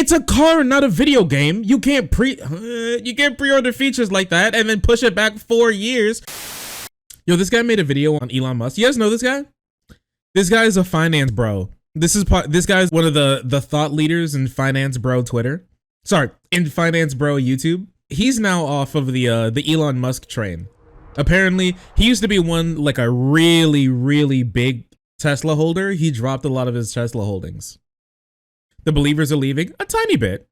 It's a car, not a video game. You can't pre-order features like that and then push it back 4 years. Yo, this guy made a video on Elon Musk. You guys know this guy? This guy is a finance bro. This guy's one of the thought leaders in finance bro Twitter. Sorry, in finance bro YouTube. He's now off of the Elon Musk train. Apparently, he used to be like a really big Tesla holder. He dropped a lot of his Tesla holdings. The believers are leaving a tiny bit.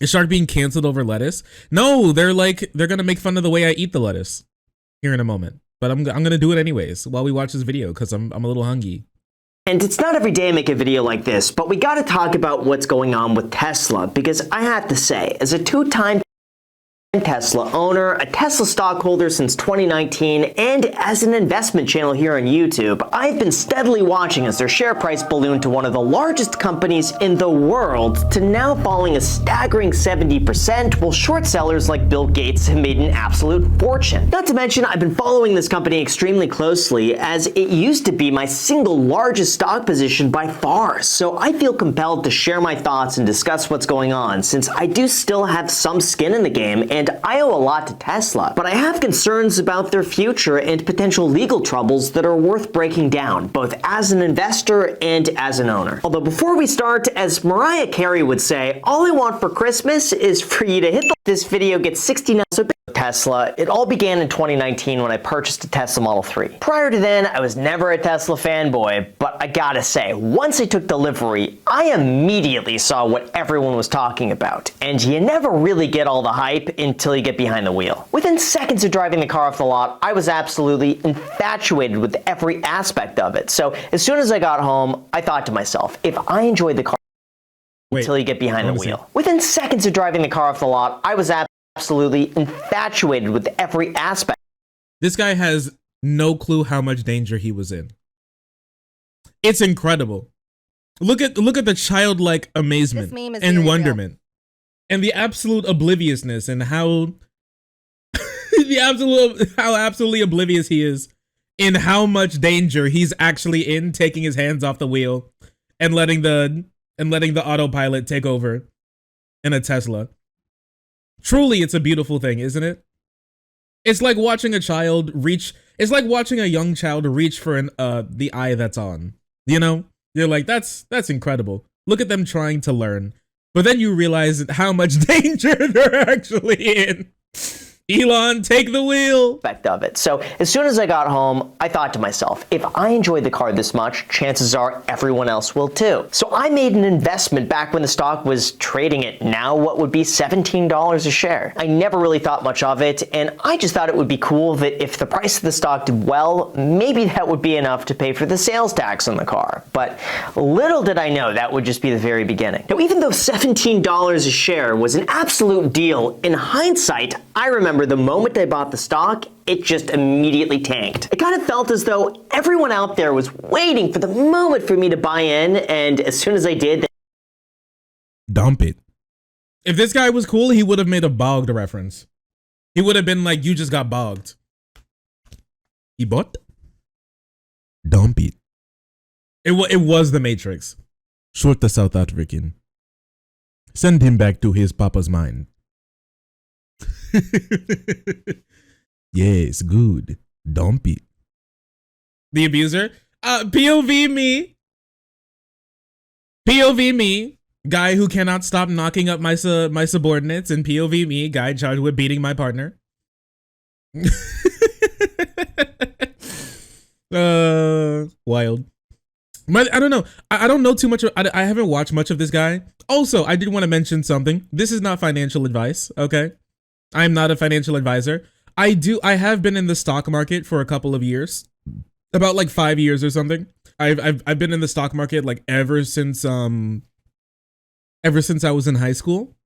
Is Shark being canceled over lettuce? No, they're gonna make fun of the way I eat the lettuce here in a moment. But I'm gonna do it anyways while we watch this video because I'm a little hungry. And it's not every day I make a video like this, but we gotta talk about what's going on with Tesla, because I have to say, as a two-time Tesla owner, a Tesla stockholder since 2019, and as an investment channel here on YouTube, I've been steadily watching as their share price ballooned to one of the largest companies in the world to now falling a staggering 70%, while short sellers like Bill Gates have made an absolute fortune. Not to mention, I've been following this company extremely closely as it used to be my single largest stock position by far, so I feel compelled to share my thoughts and discuss what's going on since I do still have some skin in the game and I owe a lot to Tesla, but I have concerns about their future and potential legal troubles that are worth breaking down, both as an investor and as an owner. Although before we start, as Mariah Carey would say, all I want for Christmas is for you to hit this video gets 69. So Tesla, it all began in 2019 when I purchased a Tesla Model 3. Prior to then, I was never a Tesla fanboy, but I gotta say, once I took delivery, I immediately saw what everyone was talking about, and you never really get all the hype until you get behind the wheel. Within seconds of driving the car off the lot, I was absolutely infatuated with every aspect of it. So as soon as I got home, I thought to myself, if I enjoyed the car until you get behind the wheel. Within seconds of driving the car off the lot, I was absolutely infatuated with every aspect. This guy has no clue how much danger he was in. It's incredible. Look at the childlike amazement and wonderment. And the absolute obliviousness and how how absolutely oblivious he is in how much danger he's actually in, taking his hands off the wheel and letting the autopilot take over in a Tesla. Truly, it's a beautiful thing, isn't it? It's like watching a child reach. It's like watching a young child reach for the eye that's on. You know, you're like, that's incredible. Look at them trying to learn, but then you realize how much danger they're actually in. Elon, take the wheel. Of it. So as soon as I got home, I thought to myself, if I enjoyed the car this much, chances are everyone else will too. So I made an investment back when the stock was trading at now what would be $17 a share. I never really thought much of it, and I just thought it would be cool that if the price of the stock did well, maybe that would be enough to pay for the sales tax on the car. But little did I know that would just be the very beginning. Now, even though $17 a share was an absolute deal, in hindsight, I remember the moment I bought the stock, it just immediately tanked. It kind of felt as though everyone out there was waiting for the moment for me to buy in, and as soon as I did, dump it. If this guy was cool, he would have made a bogged reference. He would have been like, you just got bogged. He bought? Dump it. It was the Matrix. Short the South African. Send him back to his papa's mind. Yes, good. Dump it. The abuser? POV me. POV me. Guy who cannot stop knocking up my subordinates, and POV me. Guy charged with beating my partner. Wild. But I don't know. I don't know too much. I haven't watched much of this guy. Also, I did want to mention something. This is not financial advice, okay? I'm not a financial advisor. I have been in the stock market for a couple of years, about like 5 years or something. I've been in the stock market like ever since I was in high school.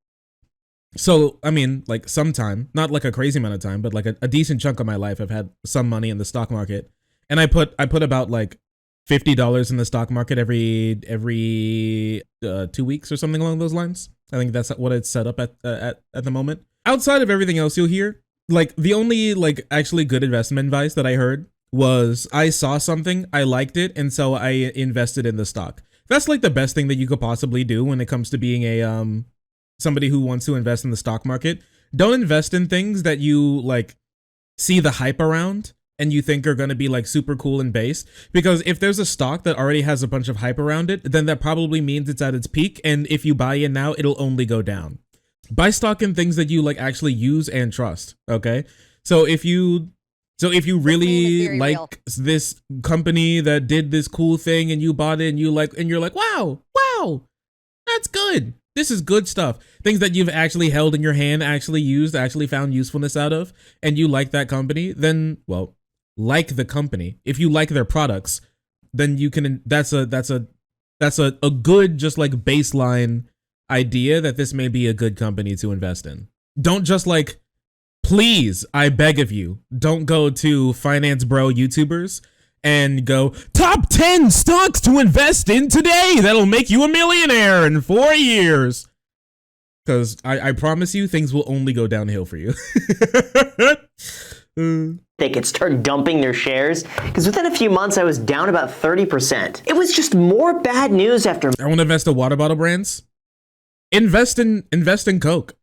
So I mean, like sometime, not like a crazy amount of time, but like a decent chunk of my life, I've had some money in the stock market, and I put about like $50 in the stock market every 2 weeks or something along those lines. I think that's what it's set up at the moment. Outside of everything else you'll hear, like the only like actually good investment advice that I heard was I saw something, I liked it, and so I invested in the stock. That's like the best thing that you could possibly do when it comes to being a somebody who wants to invest in the stock market. Don't invest in things that you like see the hype around and you think are going to be like super cool and base, because if there's a stock that already has a bunch of hype around it, then that probably means it's at its peak, and if you buy in now, it'll only go down. Buy stock in things that you like actually use and trust. Okay, so if you really like this company that did this cool thing and you bought it and you're like, wow, that's good. This is good stuff. Things that you've actually held in your hand, actually used, actually found usefulness out of, and you like that company, then, well, like the company. If you like their products, then you can, that's a good, just like baseline idea that this may be a good company to invest in. Don't just like, please, I beg of you, don't go to finance bro YouTubers and go, top 10 stocks to invest in today that'll make you a millionaire in 4 years. Because I promise you, things will only go downhill for you. They could start dumping their shares, because within a few months I was down about 30%. It was just more bad news after. I want to invest in water bottle brands. Invest in Coke.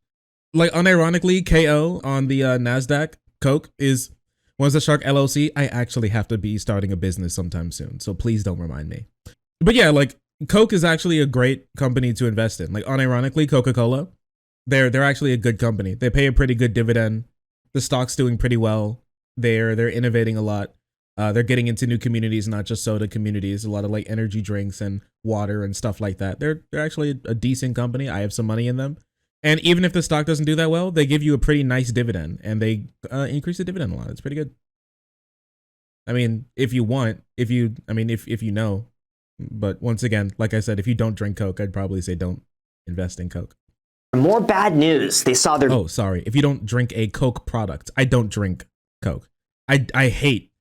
Like, unironically, KO on the NASDAQ, Coke is Was the Shark LLC. I actually have to be starting a business sometime soon, so please don't remind me. But yeah, like, Coke is actually a great company to invest in. Like, unironically, Coca-Cola, they're actually a good company. They pay a pretty good dividend. The stock's doing pretty well. They're innovating a lot. They're getting into new communities, not just soda communities. A lot of like energy drinks and water and stuff like that. They're actually a decent company. I have some money in them. And even if the stock doesn't do that well, they give you a pretty nice dividend, and they increase the dividend a lot. It's pretty good. I mean, if you want, if you know, but once again, like I said, if you don't drink Coke, I'd probably say don't invest in Coke. More bad news. They saw their. Oh, sorry. If you don't drink a Coke product, I don't drink Coke. I hate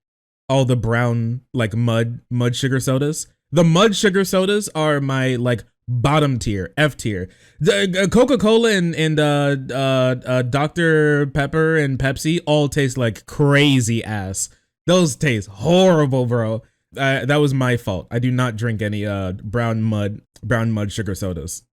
all the brown like mud sugar sodas. The mud sugar sodas are my like bottom tier, F tier. The Coca-Cola and Dr. Pepper and Pepsi all taste like crazy ass. Those taste horrible, bro. That was my fault. I do not drink any brown mud sugar sodas.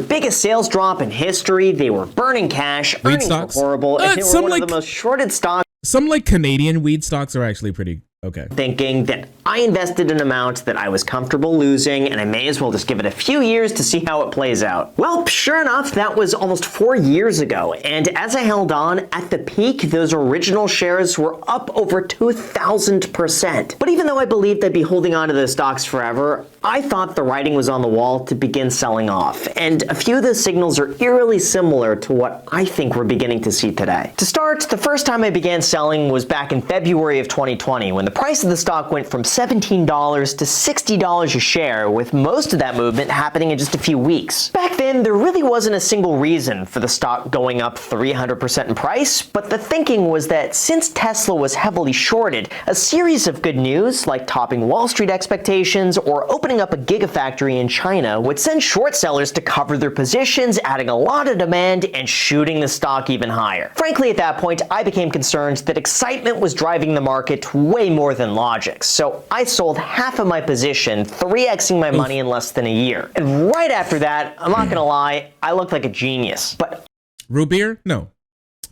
Biggest sales drop in history. They were burning cash. Weed Earnings stocks? were horrible. And they were one like, of the most shorted stocks. Some like Canadian weed stocks are actually pretty okay. Thinking that I invested an amount that I was comfortable losing, and I may as well just give it a few years to see how it plays out. Well, sure enough, that was almost 4 years ago, and as I held on, at the peak, those original shares were up over 2,000%. But even though I believed I'd be holding on to those stocks forever, I thought the writing was on the wall to begin selling off, and a few of the signals are eerily similar to what I think we're beginning to see today. To start, the first time I began selling was back in February of 2020, when the price of the stock went from $17 to $60 a share, with most of that movement happening in just a few weeks. Back then, there really wasn't a single reason for the stock going up 300% in price, but the thinking was that since Tesla was heavily shorted, a series of good news, like topping Wall Street expectations or opening up a gigafactory in China, would send short sellers to cover their positions, adding a lot of demand and shooting the stock even higher. Frankly, at that point, I became concerned that excitement was driving the market way more than logic, so I sold half of my position, 3xing my money in less than a year. And right after that, I'm not gonna lie, I looked like a genius. But root beer? No.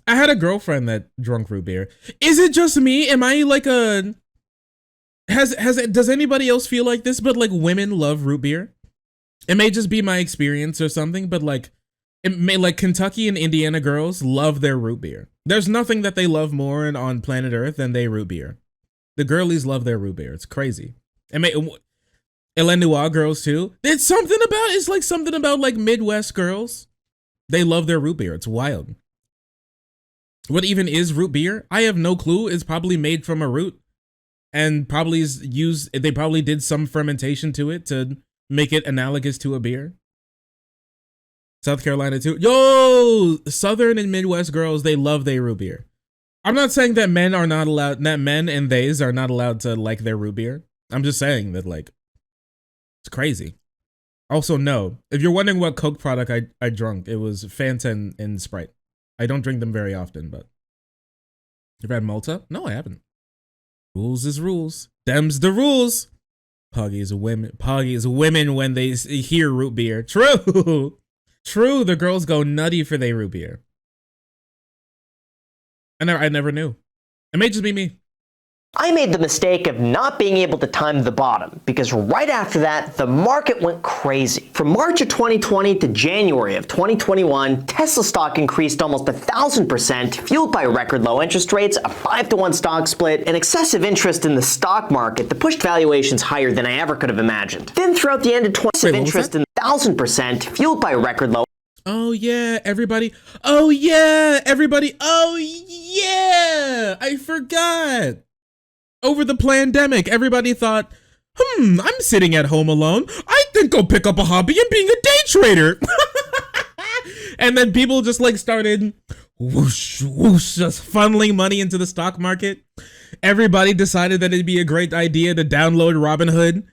I had a girlfriend that drunk root beer. Is it just me? Am I like a... Does anybody else feel like this? But like women love root beer. It may just be my experience or something, but like it may, like Kentucky and Indiana girls love their root beer. There's nothing that they love more on planet Earth than they root beer. The girlies love their root beer. It's crazy. Illinois girls too. It's something about like Midwest girls. They love their root beer. It's wild. What even is root beer? I have no clue. It's probably made from a root, and they probably did some fermentation to it to make it analogous to a beer. South Carolina too. Yo, Southern and Midwest girls, they love their root beer. I'm not saying that men and theys are not allowed to like their root beer. I'm just saying that like it's crazy. Also, no, if you're wondering what Coke product I drunk, it was Fanta and Sprite. I don't drink them very often, but you've had Malta? No, I haven't. Rules is rules. Them's the rules. Poggy is women when they hear root beer. True. True, the girls go nutty for they root beer. I never knew. It may just be me. I made the mistake of not being able to time the bottom because right after that, the market went crazy. From March of 2020 to January of 2021, Tesla stock increased almost 1,000%, fueled by record low interest rates, a 5-to-1 stock split, and excessive interest in the stock market that pushed valuations higher than I ever could have imagined. Then throughout the end of 2020, interest in 1,000%, fueled by record low. Oh yeah, everybody. Oh yeah, everybody. Oh yeah, I forgot. Over the pandemic, everybody thought, I'm sitting at home alone. I think I'll pick up a hobby and being a day trader. And then people just like started whoosh, whoosh, just funneling money into the stock market. Everybody decided that it'd be a great idea to download Robinhood.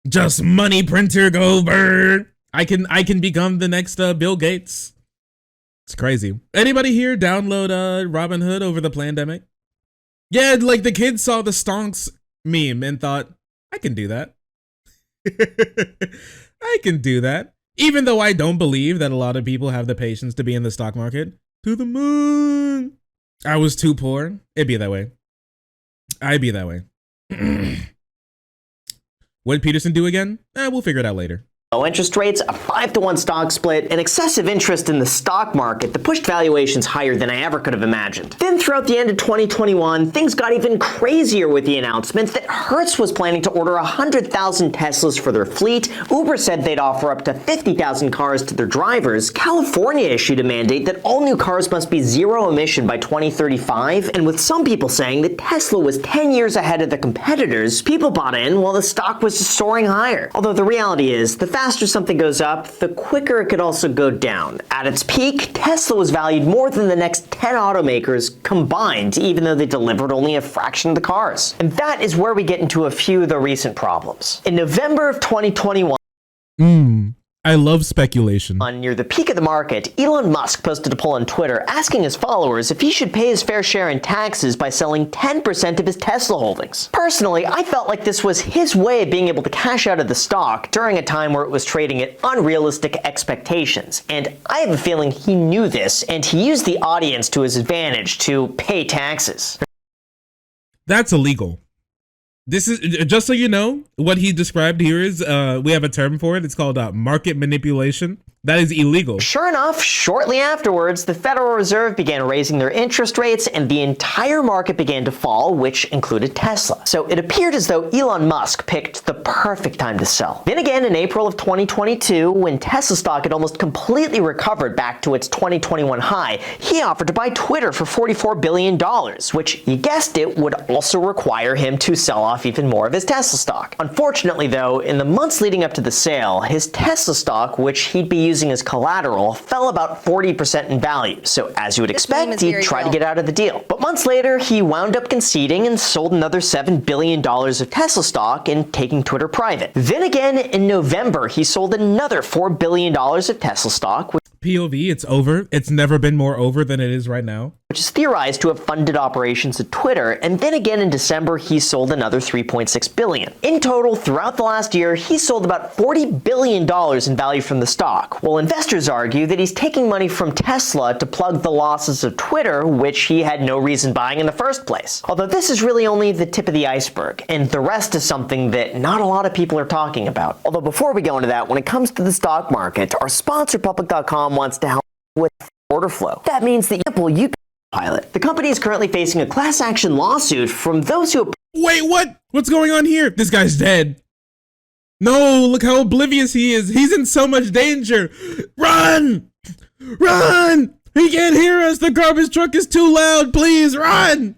Just money printer go burn. I can become the next Bill Gates. It's crazy. Anybody here download Robinhood over the pandemic? Yeah, like the kids saw the stonks meme and thought, I can do that. I can do that. Even though I don't believe that a lot of people have the patience to be in the stock market. To the moon. I was too poor. It'd be that way. I'd be that way. What did Peterson do again? We'll figure it out later. Low interest rates, a 5-to-1 stock split, and excessive interest in the stock market that pushed valuations higher than I ever could have imagined. Then throughout the end of 2021, things got even crazier with the announcement that Hertz was planning to order 100,000 Teslas for their fleet, Uber said they'd offer up to 50,000 cars to their drivers, California issued a mandate that all new cars must be zero emission by 2035, and with some people saying that Tesla was 10 years ahead of the competitors, people bought in while the stock was soaring higher. Although the reality is, the faster something goes up, the quicker it could also go down. At its peak, Tesla was valued more than the next 10 automakers combined, even though they delivered only a fraction of the cars. And that is where we get into a few of the recent problems. In November of 2021, I love speculation. near the peak of the market, Elon Musk posted a poll on Twitter asking his followers if he should pay his fair share in taxes by selling 10% of his Tesla holdings. Personally, I felt like this was his way of being able to cash out of the stock during a time where it was trading at unrealistic expectations. And I have a feeling he knew this, and he used the audience to his advantage to pay taxes. That's illegal. This is, just so you know, what he described here is, we have a term for it. It's called market manipulation. That is illegal. Sure enough, shortly afterwards, the Federal Reserve began raising their interest rates and the entire market began to fall, which included Tesla. So it appeared as though Elon Musk picked the perfect time to sell. Then again, in April of 2022, when Tesla stock had almost completely recovered back to its 2021 high, he offered to buy Twitter for $44 billion, which, you guessed it, would also require him to sell off even more of his Tesla stock. Unfortunately, though, in the months leading up to the sale, his Tesla stock, which he'd be using as collateral, fell about 40% in value. So as you would expect, he'd try to get out of the deal. But months later, he wound up conceding and sold another $7 billion of Tesla stock and taking Twitter private. Then again, in November, he sold another $4 billion of Tesla stock, POV, it's over. It's never been more over than it is right now. Which is theorized to have funded operations at Twitter, and then again in December he sold another $3.6 billion. In total, throughout the last year, he sold about $40 billion in value from the stock, while investors argue that he's taking money from Tesla to plug the losses of Twitter, which he had no reason buying in the first place. Although this is really only the tip of the iceberg, and the rest is something that not a lot of people are talking about. Although before we go into that, when it comes to the stock market, our sponsor Public.com wants to help with order flow. That means that you Pilot. The company is currently facing a class action lawsuit from those who— Wait, what? What's going on here? This guy's dead. No, look how oblivious he is. He's in so much danger. Run! Run! He can't hear us. The garbage truck is too loud. Please run!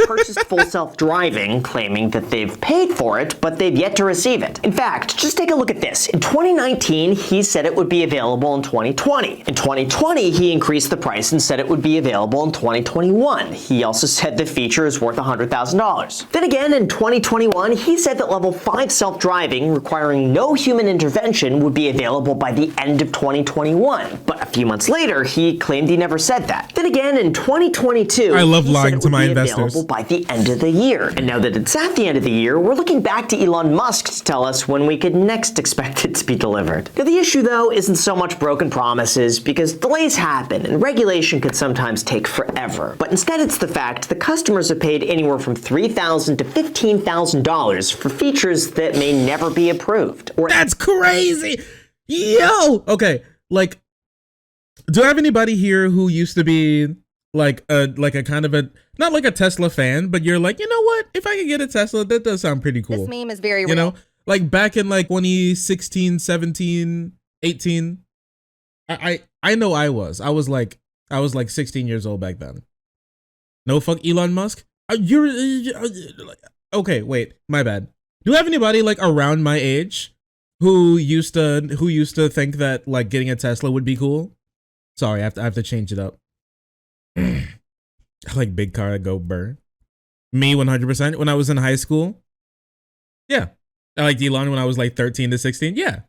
purchased full self-driving, claiming that they've paid for it, but they've yet to receive it. In fact, just take a look at this. In 2019, he said it would be available in 2020. In 2020, he increased the price and said it would be available in 2021. He also said the feature is worth $100,000. Then again, in 2021, he said that level 5 self-driving, requiring no human intervention, would be available by the end of 2021. But a few months later, he claimed he never said that. Then again, in 2022, I love lying to my investors. available by the end of the year. And now that it's at the end of the year, we're looking back to Elon Musk to tell us when we could next expect it to be delivered. Now, the issue, though, isn't so much broken promises, because delays happen and regulation could sometimes take forever. But instead, it's the fact the customers have paid anywhere from $3,000 to $15,000 for features that may never be approved. That's crazy! Yo! Okay, like, do I have anybody here who used to be like a kind of a, not like a Tesla fan, but you're like, you know what? If I could get a Tesla, that does sound pretty cool. This meme is very real. You know, like back in like 2016, 17, 18. I know I was like 16 years old back then. No fuck Elon Musk. Okay, wait, my bad. Do you have anybody like around my age who used to think that like getting a Tesla would be cool? Sorry, I have to change it up. I like big car that go burn. Me 100%. When I was in high school, yeah, I liked Elon when I was like 13 to 16. Yeah,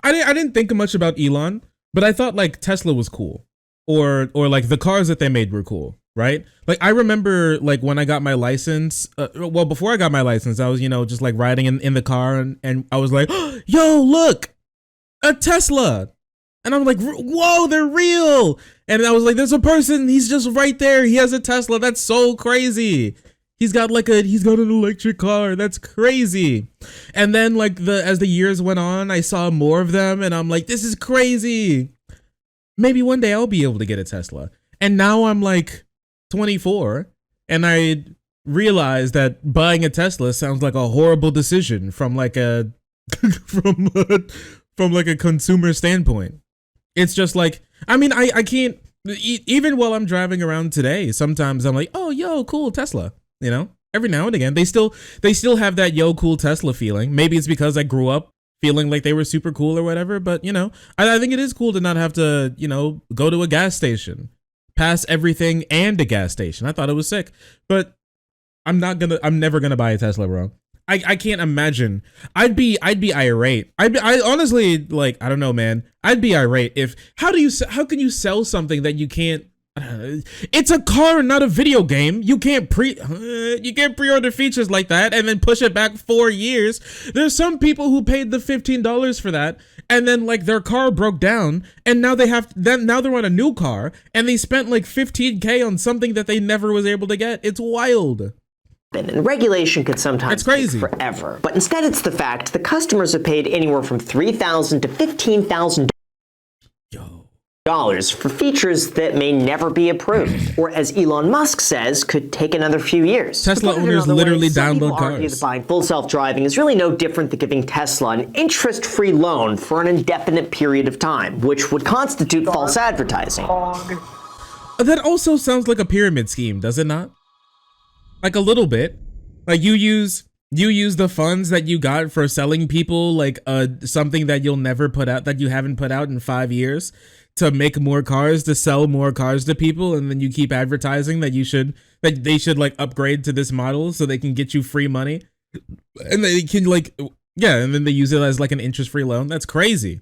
I didn't think much about Elon, but I thought like Tesla was cool, or like the cars that they made were cool, right? Like I remember like when I got my license. Well, before I got my license, I was just like riding in the car and I was like, oh, yo, look, a Tesla. And I'm like, whoa, they're real. And I was like, there's a person, he's just right there. He has a Tesla. That's so crazy. He's got an electric car. That's crazy. And then like as the years went on, I saw more of them and I'm like, this is crazy. Maybe one day I'll be able to get a Tesla. And now I'm like 24 and I realized that buying a Tesla sounds like a horrible decision from like a from like a consumer standpoint. It's just like, I mean, I can't, even while I'm driving around today, sometimes I'm like, oh, yo, cool Tesla, you know, every now and again, they still have that yo, cool Tesla feeling. Maybe it's because I grew up feeling like they were super cool or whatever, but you know, I think it is cool to not have to, you know, go to a gas station, pass everything and a gas station. I thought it was sick, but I'm never gonna buy a Tesla, bro. I can't imagine. I'd be irate. I honestly, like, I don't know, man. I'd be irate if, how can you sell something that you can't, it's a car, not a video game. You can't pre-order features like that and then push it back 4 years. There's some people who paid the $15 for that and then like their car broke down and now now they're on a new car and they spent like $15K on something that they never was able to get. It's wild. And regulation could sometimes take crazy. forever. But instead, it's the fact the customers have paid anywhere from $3,000 to $15,000 for features that may never be approved, or as Elon Musk says, could take another few years. Tesla owners literally download cars. Argue that buying full self-driving is really no different than giving Tesla an interest-free loan for an indefinite period of time, which would constitute false advertising. That also sounds like a pyramid scheme, does it not? Like a little bit. Like you use the funds that you got for selling people like something that you'll never put out, that you haven't put out in 5 years, to make more cars, to sell more cars to people, and then you keep advertising that they should like upgrade to this model so they can get you free money. And they can like, yeah, and then they use it as like an interest-free loan. That's crazy.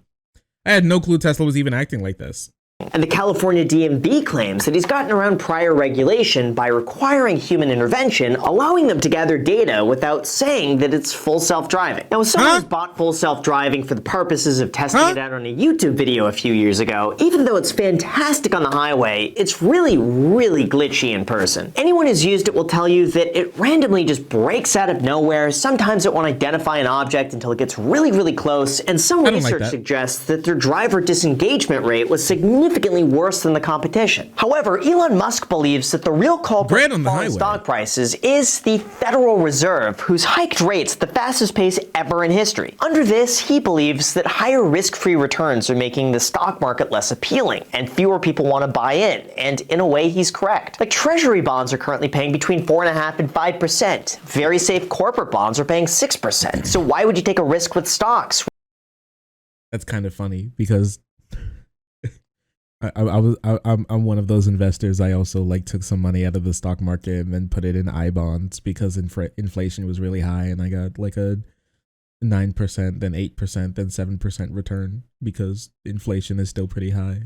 I had no clue Tesla was even acting like this. And the California DMV claims that he's gotten around prior regulation by requiring human intervention, allowing them to gather data without saying that it's full self-driving. Now, as someone who's bought full self-driving for the purposes of testing it out on a YouTube video a few years ago, even though it's fantastic on the highway, it's really, really glitchy in person. Anyone who's used it will tell you that it randomly just breaks out of nowhere. Sometimes it won't identify an object until it gets really, really close, and some research suggests that their driver disengagement rate was significantly worse than the competition. However, Elon Musk believes that the real culprit of falling stock prices is the Federal Reserve, who's hiked rates at the fastest pace ever in history. Under this, he believes that higher risk-free returns are making the stock market less appealing, and fewer people want to buy in a way, he's correct. Like, treasury bonds are currently paying between 4.5% and 5%. Very safe corporate bonds are paying 6%. So why would you take a risk with stocks? That's kind of funny because I'm one of those investors. I also like took some money out of the stock market and then put it in I bonds because inflation was really high, and I got like a 9%, then 8%, then 7% return because inflation is still pretty high.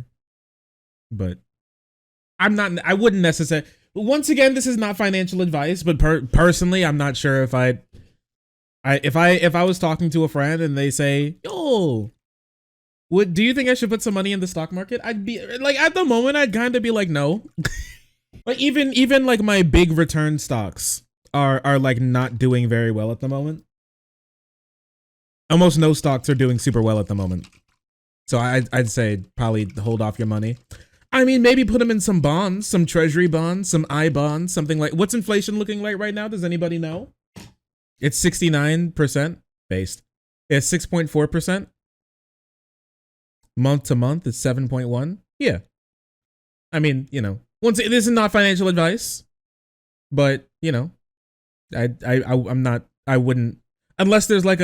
But I wouldn't necessarily. once again, this is not financial advice, but personally, I'm not sure if if I was talking to a friend and they say, "Yo, do you think I should put some money in the stock market?" I'd be like, at the moment, I'd kind of be like, no. Like even like my big return stocks are like not doing very well at the moment. Almost no stocks are doing super well at the moment. So I'd say probably hold off your money. I mean, maybe put them in some bonds, some treasury bonds, some I bonds, something like. What's inflation looking like right now? Does anybody know? It's 69% based. It's 6.4%. Month to month, it's 7.1. Yeah. I mean, you know, this is not financial advice, but you know, I wouldn't, unless there's like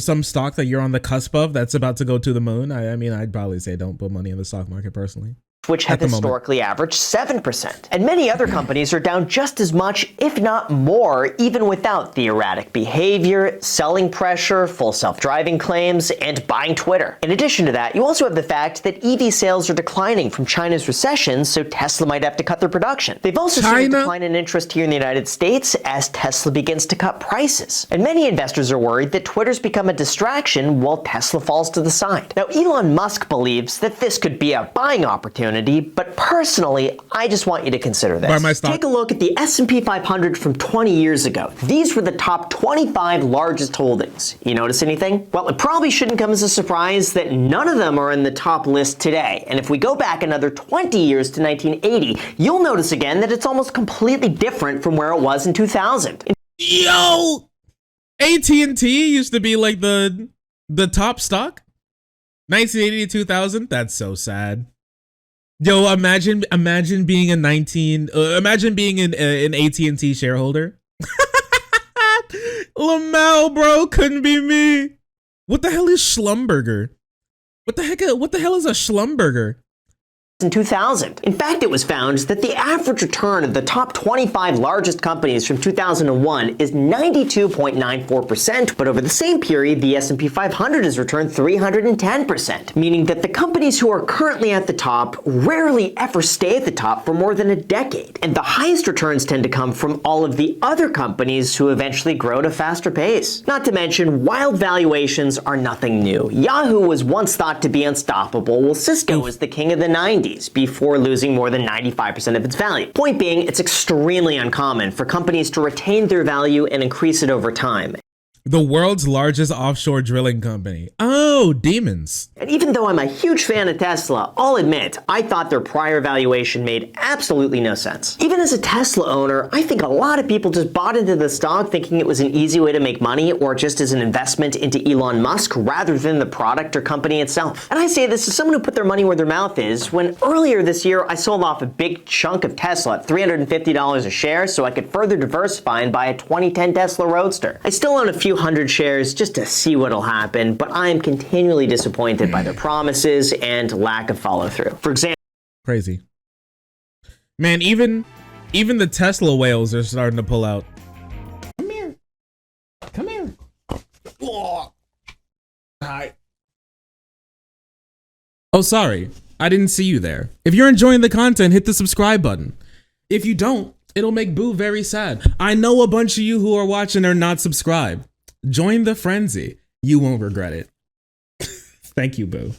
some stock that you're on the cusp of that's about to go to the moon. I mean, I'd probably say don't put money in the stock market personally. Which have historically averaged 7%. And many other companies are down just as much, if not more, even without the erratic behavior, selling pressure, full self-driving claims, and buying Twitter. In addition to that, you also have the fact that EV sales are declining from China's recession, so Tesla might have to cut their production. They've also seen a decline in interest here in the United States as Tesla begins to cut prices. And many investors are worried that Twitter's become a distraction while Tesla falls to the side. Now, Elon Musk believes that this could be a buying opportunity, but personally, I just want you to consider this. Take a look at the S&P 500 from 20 years ago. These were the top 25 largest holdings. You notice anything? Well, it probably shouldn't come as a surprise that none of them are in the top list today. And if we go back another 20 years to 1980, you'll notice again that it's almost completely different from where it was in 2000. Yo! AT&T used to be like the top stock? 1980 to 2000? That's so sad. Yo, imagine being an AT&T shareholder. Lamau, bro, couldn't be me. What the hell is Schlumberger? What the hell is a Schlumberger? In 2000. In fact, it was found that the average return of the top 25 largest companies from 2001 is 92.94%, but over the same period, the S&P 500 has returned 310%, meaning that the companies who are currently at the top rarely ever stay at the top for more than a decade. And the highest returns tend to come from all of the other companies who eventually grow at a faster pace. Not to mention, wild valuations are nothing new. Yahoo was once thought to be unstoppable, while Cisco was the king of the 90s. Before losing more than 95% of its value. Point being, it's extremely uncommon for companies to retain their value and increase it over time. The world's largest offshore drilling company. Oh, demons. And even though I'm a huge fan of Tesla, I'll admit, I thought their prior valuation made absolutely no sense. Even as a Tesla owner, I think a lot of people just bought into the stock thinking it was an easy way to make money or just as an investment into Elon Musk rather than the product or company itself. And I say this as someone who put their money where their mouth is when earlier this year I sold off a big chunk of Tesla at $350 a share so I could further diversify and buy a 2010 Tesla Roadster. I still own a few hundred shares just to see what'll happen, but I am continually disappointed by their promises and lack of follow-through. For example, crazy. Man, even the Tesla whales are starting to pull out. Come here. Come here. Oh. Hi. Oh, sorry. I didn't see you there. If you're enjoying the content, hit the subscribe button. If you don't, it'll make Boo very sad. I know a bunch of you who are watching are not subscribed. Join the frenzy. You won't regret it. Thank you, Boo.